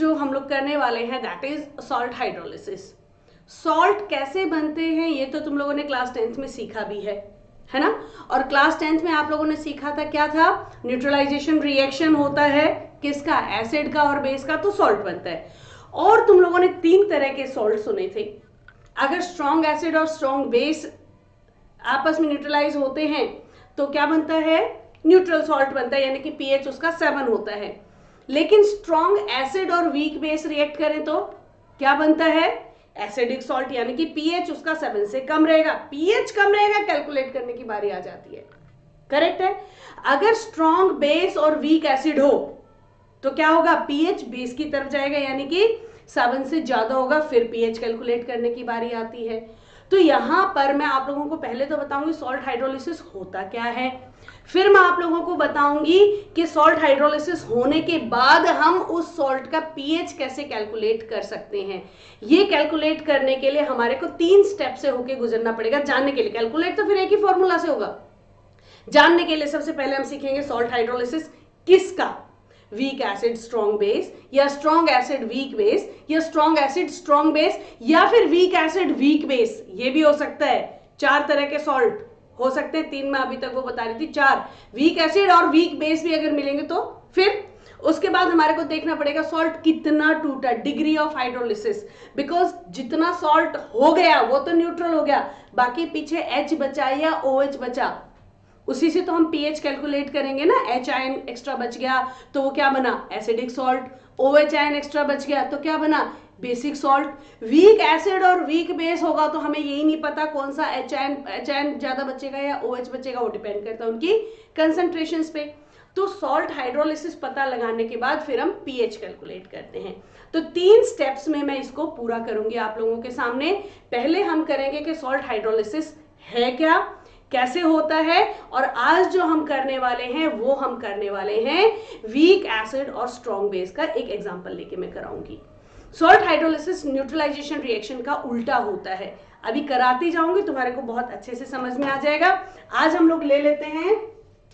जो हम लोग करने वाले हैं that is salt hydrolysis. Salt कैसे बनते हैं ये तो तुम लोगों ने क्लास 10th में सीखा भी है ना। और क्लास 10th में आप लोगों ने सीखा था क्या था, न्यूट्रलाइजेशन रिएक्शन होता है किसका, एसिड का और बेस का, तो सॉल्ट बनता है। और तुम लोगों ने 3 तरह के सॉल्ट सुने थे। अगर स्ट्रॉन्ग एसिड और स्ट्रॉन्ग बेस आपस में न्यूट्रलाइज होते हैं तो क्या बनता है, न्यूट्रल सॉल्ट बनता है, यानी कि पीएच उसका 7 होता है। लेकिन स्ट्रॉन्ग एसिड और वीक बेस रिएक्ट करें तो क्या बनता है, एसिडिक सॉल्ट, यानी कि पीएच उसका 7 से कम रहेगा। पीएच कम रहेगा, कैलकुलेट करने की बारी आ जाती है, करेक्ट है। अगर स्ट्रॉन्ग बेस और वीक एसिड हो तो क्या होगा, पीएच बेस की तरफ जाएगा, यानी कि 7 से ज्यादा होगा, फिर पीएच कैलकुलेट करने की बारी आती है। तो यहां पर मैं आप लोगों को पहले तो बताऊंगी सॉल्ट हाइड्रोलिसिस होता क्या है, फिर मैं आप लोगों को बताऊंगी कि सॉल्ट हाइड्रोलिसिस होने के बाद हम उस सॉल्ट का पीएच कैसे कैलकुलेट कर सकते हैं। ये कैलकुलेट करने के लिए हमारे को 3 स्टेप से होके गुजरना पड़ेगा। जानने के लिए, कैलकुलेट तो फिर एक ही फॉर्मूला से होगा। जानने के लिए सबसे पहले हम सीखेंगे सॉल्ट हाइड्रोलिसिस किसका, वीक एसिड स्ट्रॉन्ग बेस, या स्ट्रॉन्ग एसिड वीक बेस, या स्ट्रॉन्ग एसिड स्ट्रॉन्ग बेस, या फिर वीक एसिड वीक बेस। ये भी हो सकता है, 4 तरह के सॉल्ट हो सकते हैं, 3 में अभी तक वो बता रही थी, 4 वीक एसिड और वीक बेस भी अगर मिलेंगे तो फिर उसके बाद हमारे को देखना पड़ेगा सॉल्ट कितना टूटा, डिग्री ऑफ हाइड्रोलिसिस, बिकॉज जितना सॉल्ट हो गया वो तो न्यूट्रल हो गया, बाकी पीछे H बचा या OH बचा, उसी से तो हम पीएच कैलकुलेट करेंगे ना। H आयन एक्स्ट्रा बच गया तो वो क्या बना, acidic salt. OH ion extra बच गया तो क्या बना, बेसिक सॉल्ट। वीक एसिड और वीक बेस होगा तो हमें यही नहीं पता कौन सा H आयन ज्यादा बचेगा या OH बचेगा, वो डिपेंड करता है उनकी कंसंट्रेशंस पे। तो सॉल्ट हाइड्रोलिसिस पता लगाने के बाद फिर हम पीएच कैलकुलेट करते हैं। तो 3 स्टेप्स में मैं इसको पूरा करूंगी आप लोगों के सामने। पहले हम करेंगे कि सॉल्ट हाइड्रोलिसिस है क्या, कैसे होता है, और आज जो हम करने वाले हैं वो हम करने वाले हैं वीक एसिड और स्ट्रॉन्ग बेस का एक एग्जांपल लेके मैं कराऊंगी। सॉल्ट हाइड्रोलिसिस न्यूट्रलाइजेशन रिएक्शन का उल्टा होता है, अभी कराती जाऊंगी, तुम्हारे को बहुत अच्छे से समझ में आ जाएगा। आज हम लोग ले लेते हैं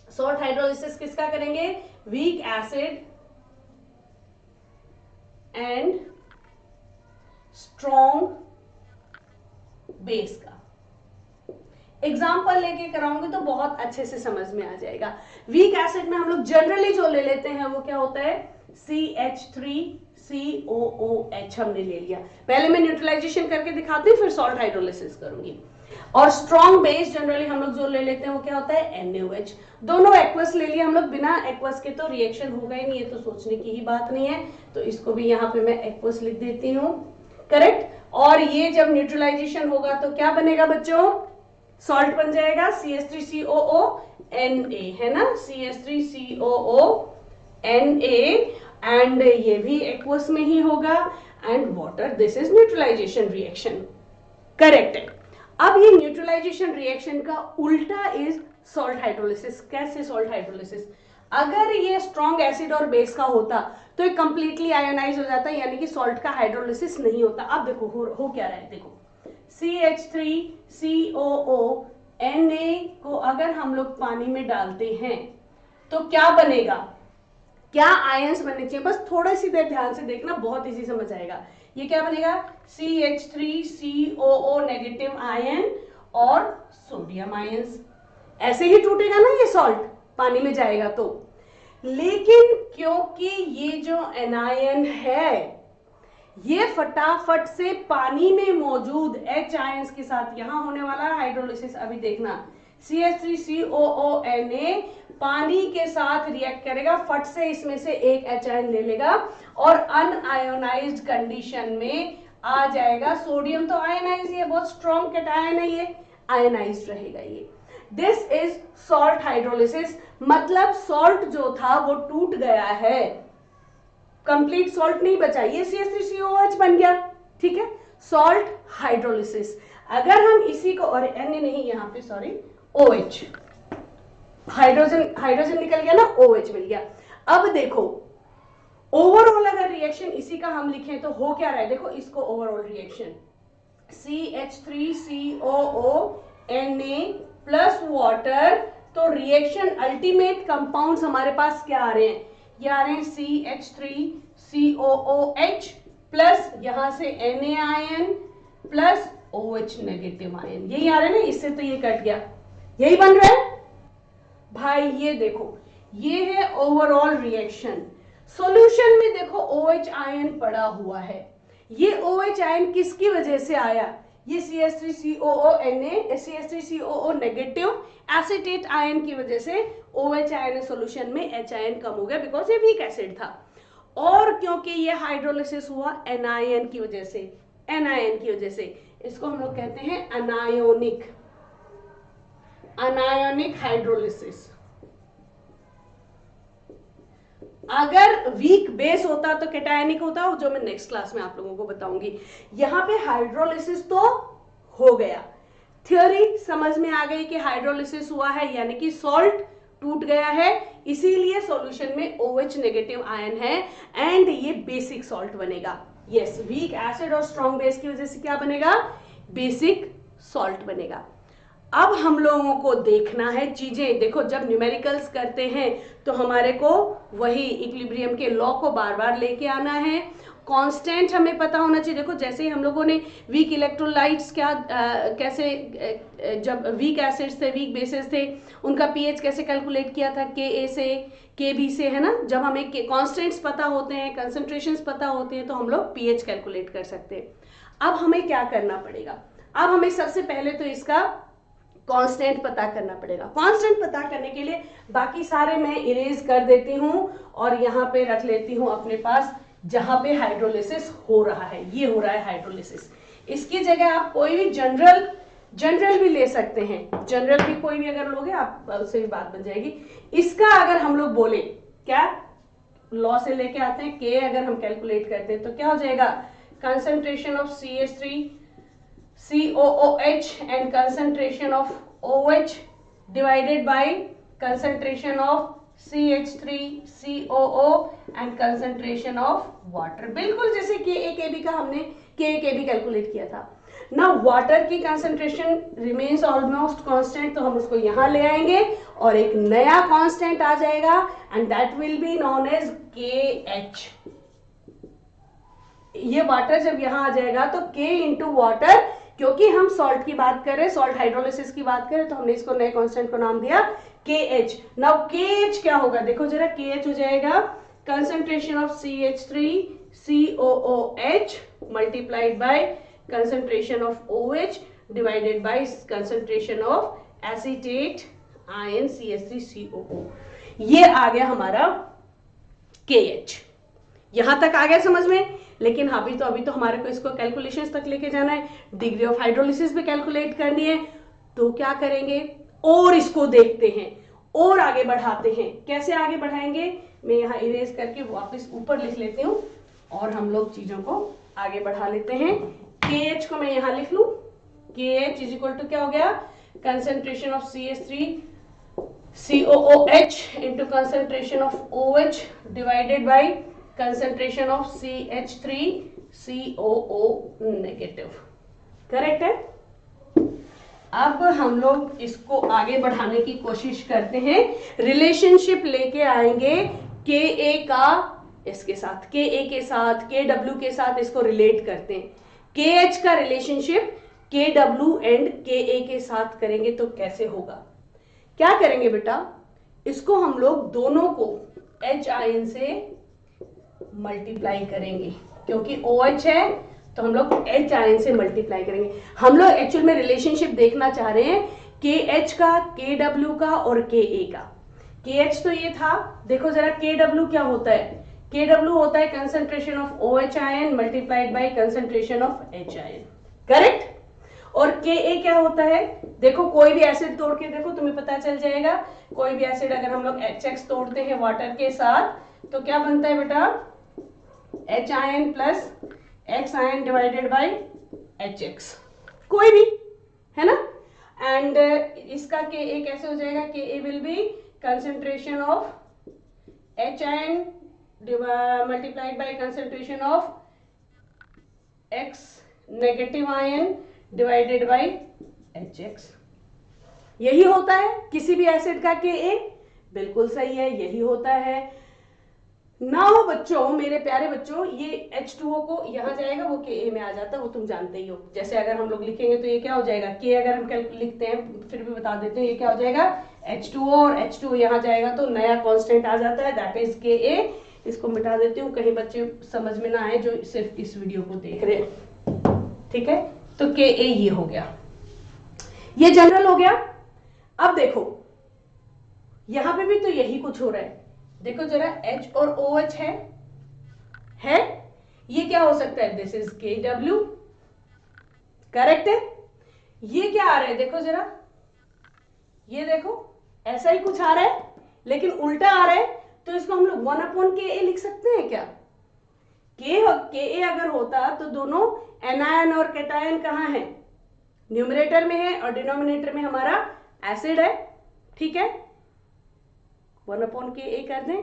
सॉल्ट हाइड्रोलिसिस किसका करेंगे, weak acid and strong base का एग्जाम्पल लेके कराऊंगी तो बहुत अच्छे से समझ में आ जाएगा। वीक एसिड में हम लोग जनरली जो ले लेते हैं वो क्या होता है, CH3COOH हमने ले लिया। पहले मैं न्यूट्रलाइजेशन करके दिखाती हूँ, फिर सॉल्ट हाइड्रोलिसिस करूंगी। और स्ट्रॉन्ग बेस जनरली हम लोग जो ले लेते हैं वो क्या होता है, NaOH। दोनों एक्वस ले लिया हम लोग, बिना एक्वस के तो रिएक्शन होगा ही नहीं, ये तो सोचने की ही बात नहीं है, तो इसको भी यहाँ पे मैं एक्वस लिख देती हूँ, करेक्ट। और ये जब न्यूट्रलाइजेशन होगा तो क्या बनेगा बच्चों, सॉल्ट बन जाएगा CH3COONA, है ना, CH3COONA, एंड ये भी एक्वस में ही होगा, and water, this is neutralization reaction, correct है। अब ये न्यूट्रलाइजेशन रिएक्शन का उल्टा इज सॉल्ट हाइड्रोलिसिस। कैसे सॉल्ट हाइड्रोलिसिस, अगर ये स्ट्रॉन्ग एसिड और बेस का होता तो ये कंप्लीटली आयोनाइज हो जाता है, यानी कि सॉल्ट का हाइड्रोलिसिस नहीं होता। अब देखो हो क्या रहा है, देखो CH3COONA को अगर हम लोग पानी में डालते हैं तो क्या बनेगा, क्या आयंस बनने चाहिए, बस थोड़ी सी देर ध्यान से देखना, बहुत इजी समझ आएगा। ये क्या बनेगा, CH3COO नेगेटिव आयन और सोडियम आयंस, ऐसे ही टूटेगा ना ये सॉल्ट, पानी में जाएगा तो। लेकिन क्योंकि ये जो एनायन है ये फटाफट से पानी में मौजूद H आयंस के साथ, यहां होने वाला हाइड्रोलिसिस अभी देखना, CH3COONA पानी के साथ रिएक्ट करेगा, फट से इसमें से एक H आयन ले लेगा और अनआयोनाइज्ड कंडीशन में आ जाएगा। सोडियम तो आयनाइज है, बहुत स्ट्रॉन्ग कैटायन है, ये आयनाइज्ड रहेगा। ये दिस इज सॉल्ट हाइड्रोलिसिस, मतलब सॉल्ट जो था वो टूट गया है, कंप्लीट सॉल्ट नहीं बचा, ये CH3COOH बन गया, ठीक है, सॉल्ट हाइड्रोलिसिस। अगर हम इसी को, और Na नहीं यहाँ पे, सॉरी, OH, हाइड्रोजन निकल गया ना, OH मिल गया। अब देखो ओवरऑल अगर रिएक्शन इसी का हम लिखें तो हो क्या रहा है, देखो इसको overall reaction CH3COONA plus water, तो रिएक्शन अल्टीमेट कंपाउंड्स हमारे पास क्या आ रहे हैं, ये आ रहे हैं COOH प्लस यहां से Na ion plus OH negative ion. यही आ रहा है ना, इससे तो ये कट गया, यही बन रहा है भाई। ये देखो, ये है ओवरऑल रिएक्शन। सॉल्यूशन में देखो OH आयन पड़ा हुआ है। ये OH आयन किसकी वजह से आया? ये CH3COO नेगेटिव एसिटेट आयन की वजह से OH आयन सॉल्यूशन में H आयन कम हो गया, बिकॉज ये वीक एसिड था। और क्योंकि ये हाइड्रोलिसिस हुआ एनायन की वजह से, एनायन की वजह से, इसको हम लोग कहते हैं अनायोनिक, अनायोनिक हाइड्रोलिसिस। अगर वीक बेस होता तो कैटायनिक होता, जो मैं नेक्स्ट क्लास में आप लोगों को बताऊंगी। यहां पे हाइड्रोलिसिस तो हो गया, थ्योरी समझ में आ गई कि हाइड्रोलिसिस हुआ है यानी कि सॉल्ट टूट गया है, इसीलिए सॉल्यूशन में OH नेगेटिव आयन है एंड ये बेसिक सॉल्ट बनेगा। यस, वीक एसिड और स्ट्रॉन्ग बेस की वजह से क्या बनेगा? बेसिक सॉल्ट बनेगा। अब हम लोगों को देखना है चीजें, देखो जब न्यूमेरिकल्स करते हैं तो हमारे को वही इक्विलिब्रियम के लॉ को बार बार लेके आना है, कांस्टेंट हमें पता होना चाहिए। देखो जैसे ही हम लोगों ने वीक इलेक्ट्रोलाइट्स कैसे जब वीक एसिड्स थे, वीक बेसिस थे, उनका पीएच कैसे कैलकुलेट किया था, Ka से Kb से, है ना। जब हमें कांस्टेंट्स पता होते हैं, कंसंट्रेशंस पता होते हैं, तो हम लोग पीएच कैलकुलेट कर सकते हैं। अब हमें क्या करना पड़ेगा? अब हमें सबसे पहले तो इसका कांस्टेंट पता करना पड़ेगा। कांस्टेंट पता करने के लिए बाकी सारे मैं इरेज कर देती हूं और यहाँ पे रख लेती हूं अपने पास जहां पे हाइड्रोलिसिस हो रहा है। ये हो रहा है हाइड्रोलिसिस, इसकी जगह आप कोई भी जनरल भी ले सकते हैं। जनरल भी कोई भी अगर लोगे आप, उससे भी बात बन जाएगी। इसका अगर हम लोग बोले, क्या लॉ से लेके आते हैं, के अगर हम कैलकुलेट करते हैं तो क्या हो जाएगा? Concentration of CH3 COOH and concentration of OH divided by concentration of CH3 COO and concentration of water। बिल्कुल जैसे KA का हमने KA कैलकुलेट किया था ना। वाटर की कंसंट्रेशन रिमेन्स ऑलमोस्ट कांस्टेंट, तो हम उसको यहां ले आएंगे और एक नया कांस्टेंट आ जाएगा and that will be known as KH। ये वाटर जब यहां आ जाएगा तो K इंटू वाटर, क्योंकि हम सॉल्ट की बात कर रहे हैं, सॉल्ट हाइड्रोलिसिस की बात करें, तो हमने इसको नए कांस्टेंट को नाम दिया KH। नाउ KH क्या होगा? देखो जरा, KH हो जाएगा concentration of CH3 COOH multiplied by concentration of OH divided by concentration of acetate ion CH3COO। ये आ गया हमारा KH। यहां तक आ गया समझ में? लेकिन अभी तो हमारे को इसको कैलकुलेशंस तक लेके जाना है, डिग्री ऑफ हाइड्रोलिसिस भी कैलकुलेट करनी है। तो क्या करेंगे, और इसको देखते हैं और आगे बढ़ाते हैं। कैसे आगे बढ़ाएंगे? मैं यहाँ इरेज करके वापस ऊपर लिख लेती हूँ और हम लोग चीजों को आगे बढ़ा लेते हैं। KH को मैं यहाँ लिख लूं, KH इज इक्वल टू क्या हो गया? Concentration of CH3 COOH into concentration of OH divided by concentration of CH3 COO negative. Correct है? अब हम लोग इसको आगे बढ़ाने की कोशिश करते हैं, रिलेशनशिप लेके आएंगे Ka का इसके साथ, Ka के साथ, Kw के साथ इसको रिलेट करते हैं। KH का रिलेशनशिप Kw एंड Ka के साथ करेंगे तो कैसे होगा? क्या करेंगे बेटा, इसको हम लोग दोनों को H आयन से मल्टीप्लाई करेंगे, क्योंकि OH है तो हम लोग H आयन से मल्टीप्लाई करेंगे। हम लोग एक्चुअल में रिलेशनशिप देखना चाह रहे हैं KH का, Kw का और Ka का। KH तो ये था, देखो जरा Kw क्या होता है? Kw होता है concentration of OH ion multiplied by concentration of H ion. Correct? और Ka क्या होता है? देखो कोई भी एसिड तोड़ के देखो, तुम्हें पता चल जाएगा। कोई भी एसिड अगर हम लोग HX तोड़ते हैं वाटर के साथ तो क्या बनता है बेटा? H ion plus X ion divided by HX, कोई भी, है ना। एंड इसका Ka कैसे हो जाएगा? Ka will be concentration of H ion multiplied by concentration of X negative ion divided by HX। यही होता है किसी भी एसिड का Ka। बिल्कुल सही है, यही होता है। नाउ बच्चों, मेरे प्यारे बच्चों, ये H2O को यहाँ जाएगा, वो Ka में आ जाता है, वो तुम जानते ही हो। जैसे अगर हम लोग लिखेंगे तो ये क्या हो जाएगा, K अगर हम लिखते हैं, फिर भी बता देते हैं, ये क्या हो जाएगा H2O, और H2O यहाँ जाएगा तो नया कांस्टेंट आ जाता है, दैट इज Ka। इसको मिटा देती हूँ, कहीं बच्चे समझ में ना आए जो सिर्फ इस वीडियो को देख रहे हैं, ठीक है। तो Ka ये हो गया, ये जनरल हो गया। अब देखो यहां पे भी तो यही कुछ हो रहा है, देखो जरा H और OH है, ये क्या हो सकता है, दिस इज KW, करेक्ट है। ये क्या आ रहा है, देखो जरा, ये देखो ऐसा ही कुछ आ रहा है लेकिन उल्टा आ रहा है, तो इसको हम लोग 1/Ka लिख सकते हैं क्या। Ka अगर होता तो दोनों एनायन और कैटायन कहाँ है, न्यूमरेटर में है, और डिनोमिनेटर में हमारा एसिड है, ठीक है। 1/Ka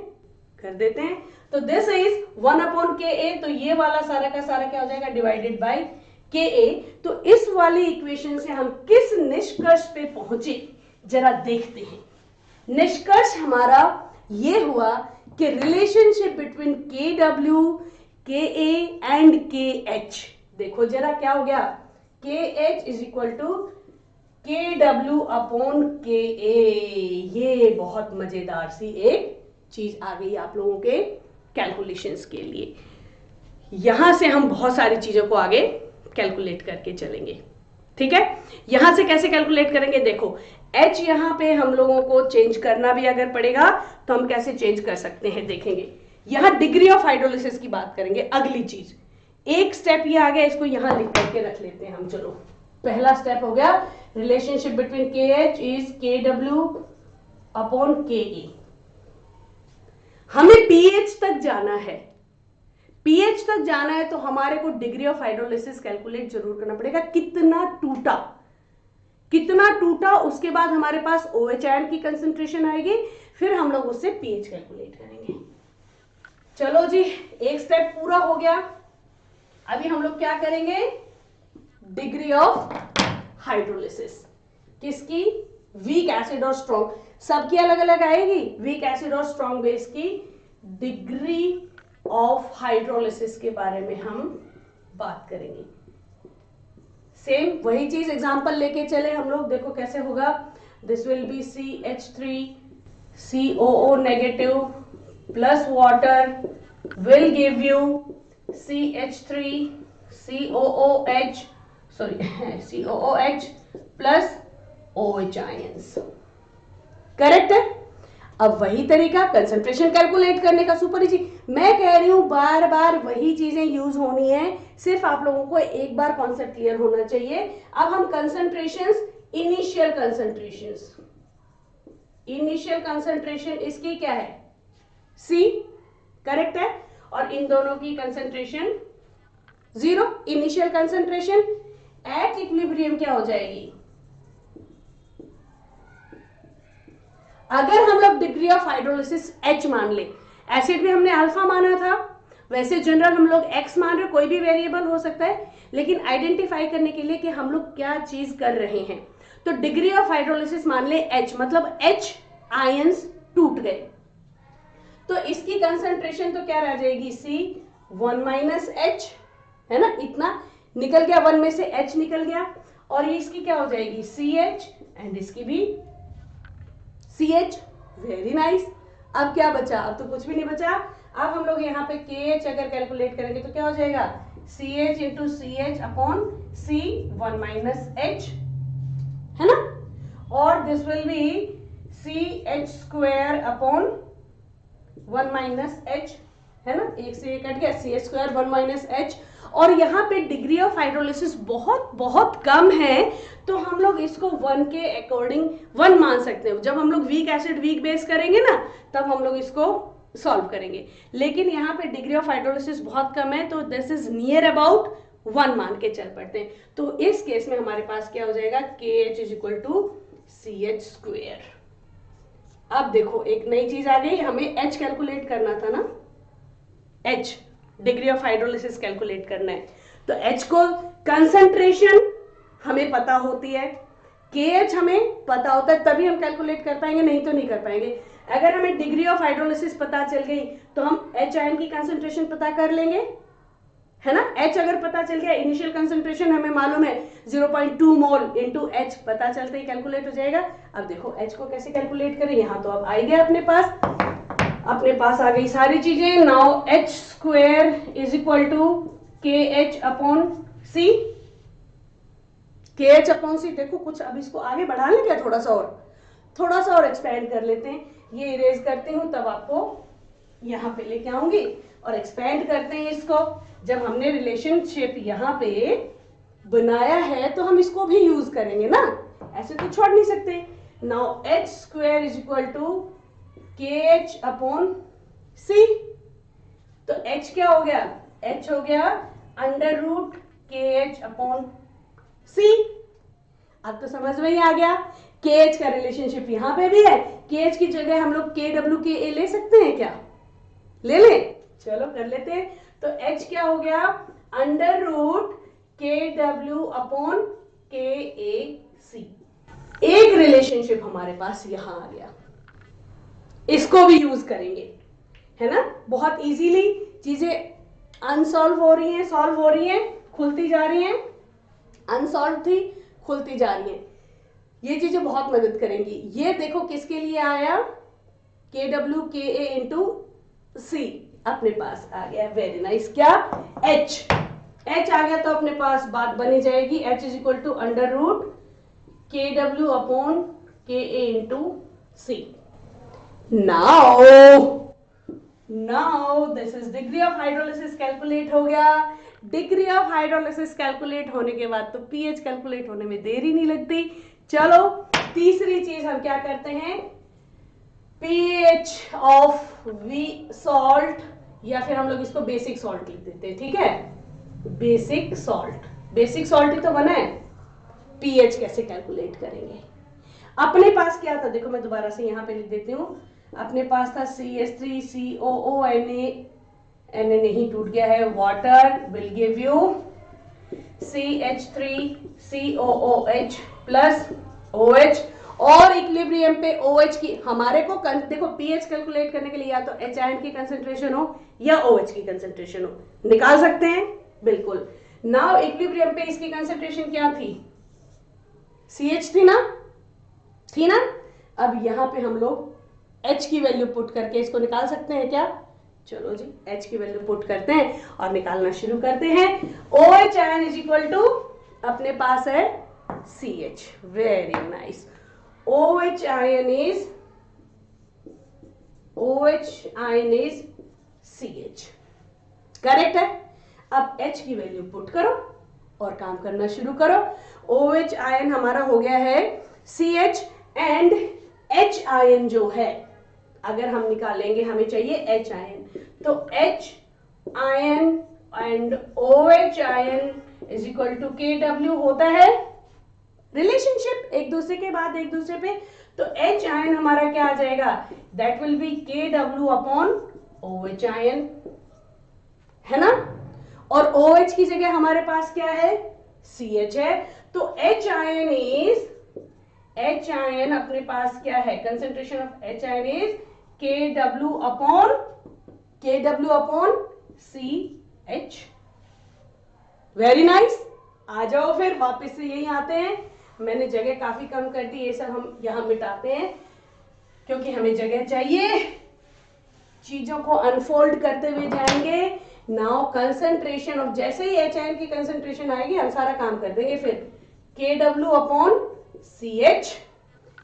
कर देते हैं, तो दिस इज 1/Ka, तो ये वाला सारा का सारा क्या हो जाएगा, डिवाइडेड बाय Ka। तो इस वाली इक्वेशन से हम किस निष्कर्ष पे पहुंचे जरा देखते हैं। निष्कर्ष हमारा ये हुआ कि relationship between KW, Ka and KH, देखो जरा क्या हो गया, KH is equal to KW/Ka। ये बहुत मजेदार सी एक चीज आ गई आप लोगों के कैलकुलेशंस के लिए। यहां से हम बहुत सारी चीजों को आगे कैलकुलेट करके चलेंगे, ठीक है। यहां से कैसे कैलकुलेट करेंगे, देखो H यहां पे हम लोगों को चेंज करना भी अगर पड़ेगा तो हम कैसे चेंज कर सकते हैं देखेंगे। यहां डिग्री ऑफ हाइड्रोलिसिस की बात करेंगे, अगली चीज। एक स्टेप ये आ गया, इसको यहां लिख करके रख लेते हैं हम। चलो पहला स्टेप हो गया, relationship between KH is KW/Ka। हमें pH तक जाना है, pH तक जाना है तो हमारे को डिग्री ऑफ हाइड्रोलिसिस कैलकुलेट जरूर करना पड़ेगा, कितना टूटा, उसके बाद हमारे पास OH आयन की कंसंट्रेशन आएगी, फिर हम लोग उससे pH कैलकुलेट करेंगे। चलो जी, एक स्टेप पूरा हो गया। अभी हम लोग क्या करेंगे, डिग्री ऑफ हाइड्रोलिसिस किसकी, वीक एसिड और स्ट्रॉन्ग, सबकी अलग अलग आएगी। वीक एसिड और स्ट्रॉन्ग बेस की डिग्री ऑफ हाइड्रोलिसिस के बारे में हम बात करेंगे। सेम वही चीज एग्जांपल लेके चले हम लोग, देखो कैसे होगा। This will be CH3COO negative plus water will give you CH3COOH plus OH ions, correct है। अब वही तरीका कंसंट्रेशन कैलकुलेट करने का, सुपर इजी। मैं कह रही हूं बार बार वही चीजें यूज होनी है, सिर्फ आप लोगों को एक बार कॉन्सेप्ट क्लियर होना चाहिए। अब हम कंसंट्रेशंस, इनिशियल कंसंट्रेशन इसकी क्या है, C, करेक्ट है। और इन दोनों की concentration 0, initial concentration. At equilibrium क्या हो जाएगी, अगर हम लोग डिग्री ऑफ हाइड्रोलिसिस H मान ले, एसिड में हमने अल्फा माना था, वैसे जनरल हम लोग X मान रहे, कोई भी वेरिएबल हो सकता है, लेकिन आइडेंटिफाई करने के लिए कि हम लोग क्या चीज कर रहे हैं, तो डिग्री ऑफ हाइड्रोलिसिस मान ले H, मतलब H आयंस टूट गए, तो इसकी कंसंट्रेशन तो क्या रह जाएगी, C1 - H, है ना, इतना निकल गया, 1 में से H निकल गया, और ये इसकी क्या हो जाएगी, CH, एंड इसकी भी CH, वेरी नाइस। अब क्या बचा, अब तो कुछ भी नहीं बचा। अब हम लोग यहाँ पे KH अगर कैलकुलेट करेंगे तो क्या हो जाएगा, CH × CH/C1 - H, है ना, और this will be CH² /1 - H, है ना, एक से एक कट गया, CH² /1 - H। और यहाँ पे डिग्री ऑफ हाइड्रोलिसिस बहुत बहुत कम है, तो हम लोग इसको 1 के अकॉर्डिंग 1 मान सकते हैं। जब हम लोग वीक एसिड वीक बेस करेंगे ना, तब हम लोग इसको सॉल्व करेंगे, लेकिन यहाँ पे डिग्री ऑफ हाइड्रोलिसिस बहुत कम है, तो दिस इज नियर अबाउट 1 मान के चल पड़ते हैं। तो इस केस में हमारे पास क्या हो जाएगा, KH = CH²। अब देखो एक नई चीज आ गई, हमें H कैलकुलेट करना था ना, H degree of hydrolysis calculate करना है, तो H को कंसंट्रेशन हमें पता होती है, KH हमें पता होता है, तभी हम कैलकुलेट कर पाएंगे, नहीं तो नहीं कर पाएंगे। अगर हमें डिग्री ऑफ हाइड्रोलिसिस पता चल गई तो हम H आयन की कंसंट्रेशन पता कर लेंगे, है ना। H अगर पता चल गया, इनिशियल कंसंट्रेशन हमें मालूम है 0.2 मोल इंटू H पता चलते ही कैलकुलेट हो जाएगा। अब देखो H को कैसे कैलकुलेट करें, यहाँ तो अब आ गया अपने पास आ गई सारी चीजें। Now H square is equal to KH upon C। KH upon C, देखो कुछ अब इसको आगे बढ़ा लें क्या, थोड़ा सा और एक्सपेंड कर लेते हैं। ये इरेज करती हूँ तब आपको यहाँ पे लेके आऊंगी और एक्सपेंड करते हैं इसको। जब हमने रिलेशनशिप यहाँ पे बनाया है तो हम इसको भी यूज करेंगे ना, ऐसे तो छोड़ नहीं सकते। Now H square is equal to KH upon C। तो H क्या हो गया, H हो गया under root KH upon C। अब तो समझ में ही आ गया, KH का रिलेशनशिप यहाँ पे भी है। KH की जगह हम लोग KWKA ले सकते हैं क्या, ले लें, चलो कर लेते हैं। तो H क्या हो गया, under root KW upon KAC। एक रिलेशनशिप हमारे पास यहां आ गया, इसको भी यूज करेंगे, है ना। बहुत इजीली चीजें अनसॉल्व हो रही हैं, सॉल्व हो रही हैं, खुलती जा रही हैं, अनसॉल्व थी खुलती जा रही हैं। ये चीजें बहुत मदद करेंगी। ये देखो किसके लिए आया, KWKA इंटू C अपने पास आ गया, वेरी नाइस। क्या H आ गया तो अपने पास बात बनी जाएगी, H is equal to under root KW upon KA into C। Now this is degree of hydrolysis calculate हो गया। डिग्री ऑफ हाइड्रोलिसिस कैलकुलेट होने के बाद तो pH कैलकुलेट होने में देरी नहीं लगती। चलो तीसरी चीज हम क्या करते हैं, pH ऑफ वी सॉल्ट, या फिर हम लोग इसको बेसिक सॉल्ट लिख देते हैं, ठीक है। बेसिक सॉल्ट ही तो बना है। pH कैसे कैलकुलेट करेंगे, अपने पास क्या था, देखो मैं दोबारा से यहाँ पे लिख देती हूँ। अपने पास था CH3COO, Na नहीं टूट गया है, water will give you CH3COOH plus OH, और इक्विलिब्रियम पे OH की हमारे को देखो pH कैलकुलेट करने के लिए या तो H आयन की कंसंट्रेशन हो या OH की कंसंट्रेशन हो, निकाल सकते हैं बिल्कुल। नाउ इक्विलिब्रियम पे इसकी कंसंट्रेशन क्या थी, CH थी ना। अब यहाँ पे हम लोग H की वैल्यू पुट करके इसको निकाल सकते हैं क्या, चलो जी H की वैल्यू पुट करते हैं और निकालना शुरू करते हैं। OH ion is equal to अपने पास है CH, very nice. OH ion is CH, correct है। अब H की वैल्यू पुट करो और काम करना शुरू करो। OH आयन हमारा हो गया है CH, एंड H आयन जो है अगर हम निकालेंगे, हमें चाहिए H आयन, तो H ion and OH ion is equal to KW होता है रिलेशनशिप, एक दूसरे के बाद एक दूसरे पे। तो H आयन हमारा क्या आ जाएगा, that will B KW upon OH ion, है ना। और OH की जगह हमारे पास क्या है, CH है। तो H आयन अपने पास क्या है, concentration of H ion is KW upon CH, very nice. आ जाओ फिर वापस से यही आते हैं, मैंने जगह काफी कम कर दी, ये सब हम यहां मिटाते हैं क्योंकि हमें जगह चाहिए, चीजों को अनफोल्ड करते हुए जाएंगे। नाउ कंसंट्रेशन ऑफ, जैसे ही H आयन की कंसंट्रेशन आएगी हम सारा काम कर देंगे फिर, KW upon CH,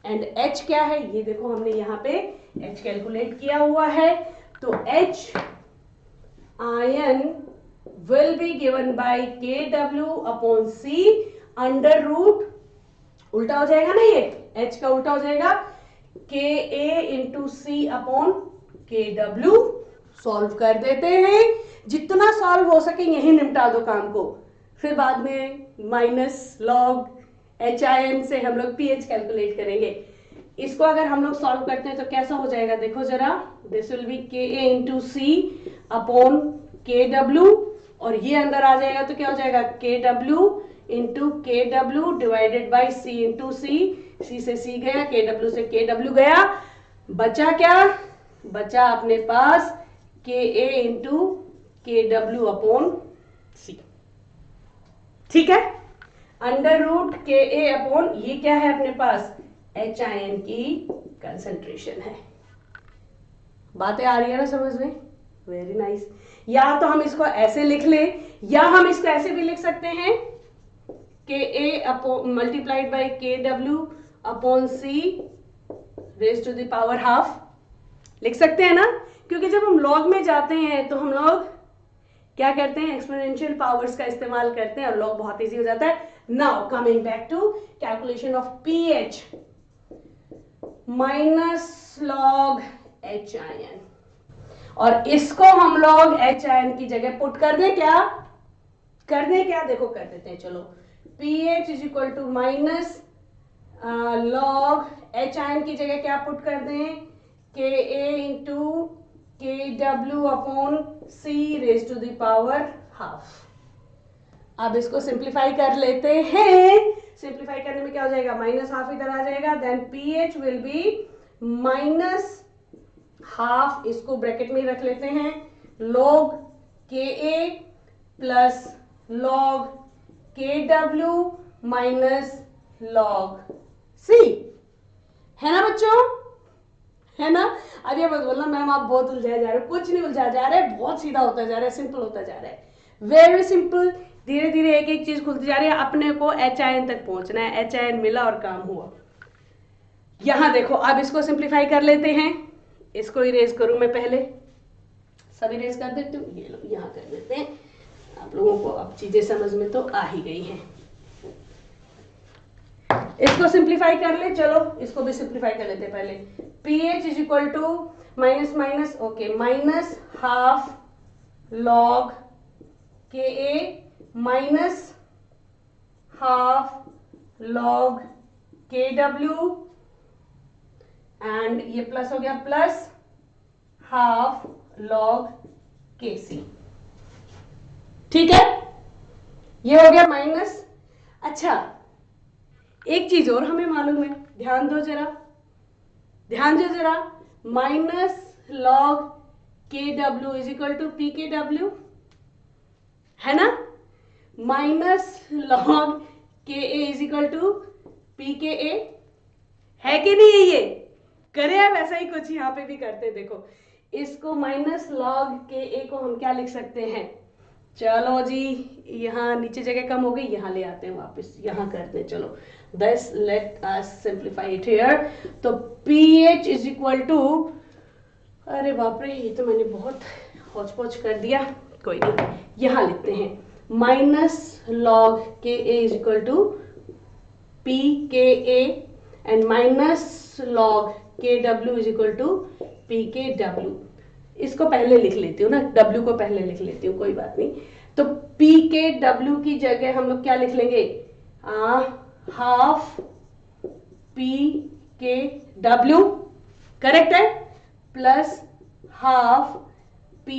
and H क्या है ये देखो, हमने यहाँ पे H कैलकुलेट किया हुआ है। तो H ion will be given by KW upon C under root, उल्टा हो जाएगा ना, ये H का उल्टा हो जाएगा, KA into C upon KW। Solve कर देते हैं, जितना सॉल्व हो सके यही निपटा दो काम को, फिर बाद में माइनस लॉग H आयन से हम लोग pH कैलकुलेट करेंगे। इसको अगर हम लोग सॉल्व करते हैं तो कैसा हो जाएगा, देखो जरा, this will be KA into C upon KW, और ये अंदर आ जाएगा तो क्या हो जाएगा, KW into KW divided by C into C, C से C गया, KW से KW गया। बचा क्या, बचा अपने पास के A into K W upon सी, ठीक है। अंडर रूट के ए अपॉन, ये क्या है अपने पास, एच आई एन की कंसंट्रेशन है। बातें आ रही है ना समझ में, वेरी नाइस। या तो हम इसको ऐसे लिख ले, या हम इसको ऐसे भी लिख सकते हैं, K A upon multiplied by K W upon C raise to the power half, लिख सकते हैं ना। क्योंकि जब हम लॉग में जाते हैं तो हम लोग क्या करते हैं, एक्सपोनेंशियल पावर्स का इस्तेमाल करते हैं और लॉग बहुत इजी हो जाता है। Now coming back to calculation of pH minus log H ion, और इसको हम लोग एच आई एन की जगह पुट कर दें, क्या कर दें, क्या देखो कर देते हैं, चलो pH is equal to minus log H ion की जगह क्या पुट कर दें, K A into K W upon C raise to the power half. अब इसको सिंप्लीफाई कर लेते हैं, सिंप्लीफाई करने में क्या हो जाएगा, माइनस हाफ इधर आ जाएगा, then pH will be minus half, इसको ब्रैकेट में रख लेते हैं, log K A plus log K W minus log C, है ना बच्चों, है ना। अब ये मत बोलना मैम आप बहुत उलझाए जा रहे हो, कुछ नहीं उलझा जा रहा है, बहुत सीधा होता जा रहा है, सिंपल होता जा रहा है, वेरी सिंपल। धीरे धीरे एक एक चीज खुलती जा रही है, अपने को एच आई एन तक पहुंचना है, एच आई एन मिला और काम हुआ। यहां देखो, अब इसको सिंप्लीफाई कर लेते हैं, इसको इरेज करूं मैं पहले, सब इरेज कर देती हूँ, ये लो यहां कर देते हैं, आप लोगों को अब चीजें समझ में तो आ ही गई हैं। इसको सिंप्लीफाई कर ले, चलो इसको भी सिंप्लीफाई कर लेते हैं पहले, pH is equal to minus minus okay minus half log K A minus half log K W, and ये प्लस हो गया प्लस हाफ लॉग के सी, ठीक है, ये हो गया माइनस। अच्छा एक चीज और हमें मालूम है, ध्यान दो जरा, ध्यान दो जरा, minus log K W is equal to P K W, है ना, minus log K A is equal to P K A, है कि नहीं है, ये करे आप ऐसा ही कुछ यहाँ पे भी करते, देखो इसको माइनस लॉग के ए को हम क्या लिख सकते हैं, चलो जी यहाँ नीचे जगह कम हो गई, यहाँ ले आते हैं वापस, यहाँ करते हैं, चलो this let us simplify it here. तो pH इज इक्वल टू, अरे बाप रे ये तो मैंने बहुत हौच पौच कर दिया, कोई नहीं, यहाँ लिखते हैं minus log K A is equal to P K A and minus log K W is equal to P K W. इसको पहले लिख लेती हूँ ना, W को पहले लिख लेती हूँ, कोई बात नहीं। तो P के W की जगह हम लोग क्या लिख लेंगे, हाफ P के W, करेक्ट है, प्लस हाफ P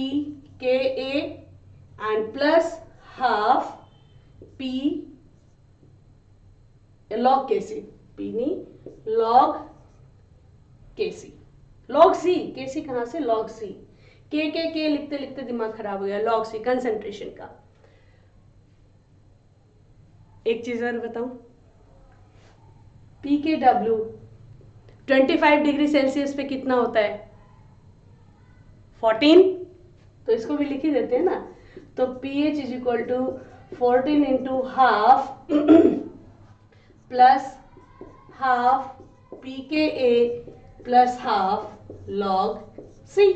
के A and plus half P log के सी, P नहीं लॉग के सी, लॉग सी, के सी कहां से, लॉग सी, के लिखते लिखते दिमाग खराब हो गया, लॉग सी कंसंट्रेशन का। एक चीज और बताऊं, P K W 25 degree Celsius पे कितना होता है, 14, तो इसको भी लिख ही देते हैं ना। तो pH is equal to 14 into half plus half P K A plus half log C,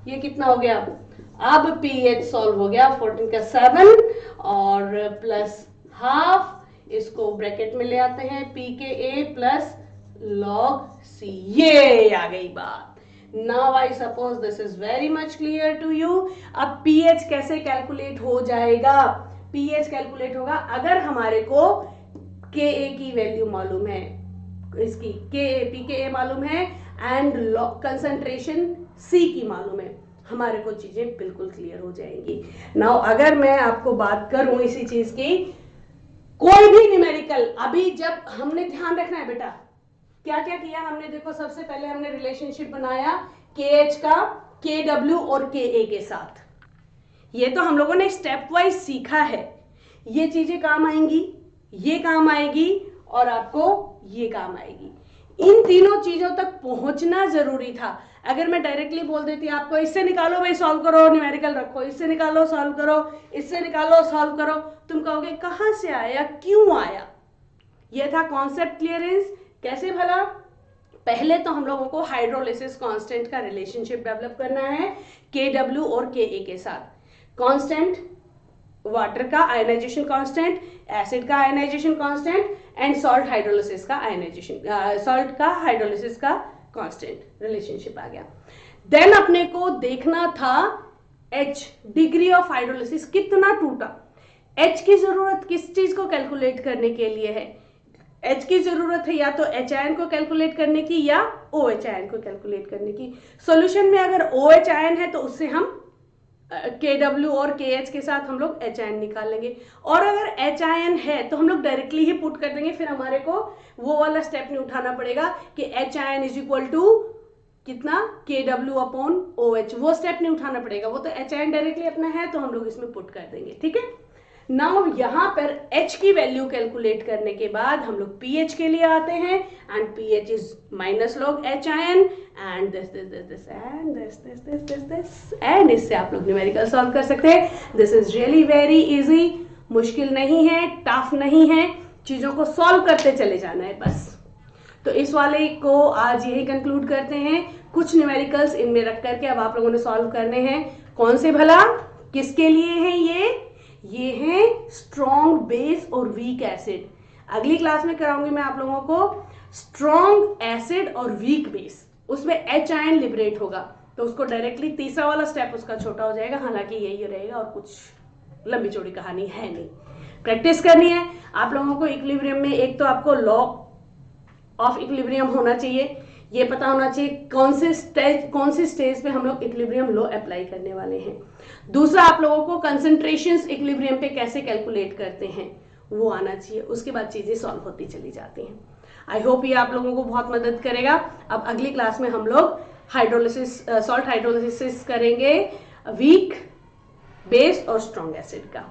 ये कितना हो गया, अब pH सॉल्व हो गया, 14 का 7 और प्लस हाफ, इसको ब्रैकेट में ले आते हैं, P K A plus log C, ये आ गई बात। Now I suppose this is very much clear to you. अब pH कैसे कैलकुलेट हो जाएगा, pH कैलकुलेट होगा अगर हमारे को Ka की वैल्यू मालूम है, इसकी पी के ए मालूम है एंड कंसंट्रेशन C की मालूम है, हमारे को चीजें बिल्कुल क्लियर हो जाएंगी। नाउ अगर मैं आपको बात करूं इसी चीज की, कोई भी न्यूमेरिकल, अभी जब हमने ध्यान रखना है बेटा, क्या क्या किया हमने, देखो सबसे पहले हमने रिलेशनशिप बनाया KH का KW और KA के साथ। ये तो हम लोगों ने स्टेप वाइज सीखा है, ये चीजें काम आएंगी, ये काम आएगी और आपको ये काम आएगी। इन तीनों चीजों तक पहुंचना जरूरी था। अगर मैं डायरेक्टली बोल देती आपको इससे निकालो भाई सॉल्व करो, न्यूमेरिकल रखो, इससे निकालो सॉल्व करो, इससे निकालो सॉल्व करो, तुम कहोगे कहां से आया, क्यों आया। यह था कॉन्सेप्ट क्लियरेंस। कैसे भला, पहले तो हम लोगों को हाइड्रोलिसिस कांस्टेंट का रिलेशनशिप डेवलप करना है KW और KA के साथ। कांस्टेंट वाटर का आयनाइजेशन कांस्टेंट, एसिड का ionization constant and salt hydrolysis का आयनाइजेशन, सॉल्ट का हाइड्रोलिसिस का कांस्टेंट रिलेशनशिप आ गया। देन अपने को देखना था H, डिग्री ऑफ हाइड्रोलिसिस कितना टूटा। H की जरूरत किस चीज को कैलकुलेट करने के लिए है, H की जरूरत है या तो H आयन को कैलकुलेट करने की या OH आयन को कैलकुलेट करने की। सॉल्यूशन में अगर OH आयन है तो उससे हम KW और KH के साथ हम लोग H आयन निकाल लेंगे, और अगर H आयन है तो हम लोग डायरेक्टली ही पुट कर देंगे, फिर हमारे को वो वाला स्टेप नहीं उठाना पड़ेगा कि H ion is equal to कितना KW अपॉन OH, वो स्टेप नहीं उठाना पड़ेगा, वो तो H आयन डायरेक्टली अपना है तो हम लोग इसमें पुट कर देंगे। ठीक है, नाउ यहां पर H की वैल्यू कैलकुलेट करने के बाद हम लोग pH के लिए आते हैं, and pH is minus log H ion and this and this, and इससे आप लोग न्यूमेरिकल सॉल्व कर सकते हैं। This is really very easy, मुश्किल नहीं है, टफ नहीं है, चीजों को सॉल्व करते चले जाना है बस। तो इस वाले को आज यही कंक्लूड करते हैं। कुछ न्यूमेरिकल्स इनमें रख करके अब आप लोगों ने सॉल्व करने हैं। कौन से भला, किसके लिए हैं ये है स्ट्रॉन्ग बेस और वीक एसिड। अगली क्लास में कराऊंगी मैं आप लोगों को स्ट्रॉन्ग एसिड और वीक बेस, उसमें H आयन लिबरेट होगा तो उसको डायरेक्टली तीसरा वाला स्टेप उसका छोटा हो जाएगा, हालांकि यही रहेगा और कुछ लंबी चौड़ी कहानी है नहीं। प्रैक्टिस करनी है आप लोगों को। इक्विलिब्रियम में एक तो आपको लॉ ऑफ इक्विलिब्रियम होना चाहिए, ये पता होना चाहिए कौन सी स्टेज पे हम लोग इक्विलिब्रियम लॉ अप्लाई करने वाले हैं। दूसरा, आप लोगों को कंसंट्रेशंस इक्विलिब्रियम पे कैसे कैलकुलेट करते हैं वो आना चाहिए, उसके बाद चीजें सॉल्व होती चली जाती हैं। आई होप ये आप लोगों को बहुत मदद करेगा। अब अगली क्लास में हम लोग हाइड्रोलिसिस, सॉल्ट हाइड्रोलिसिस करेंगे वीक बेस और स्ट्रॉन्ग एसिड का।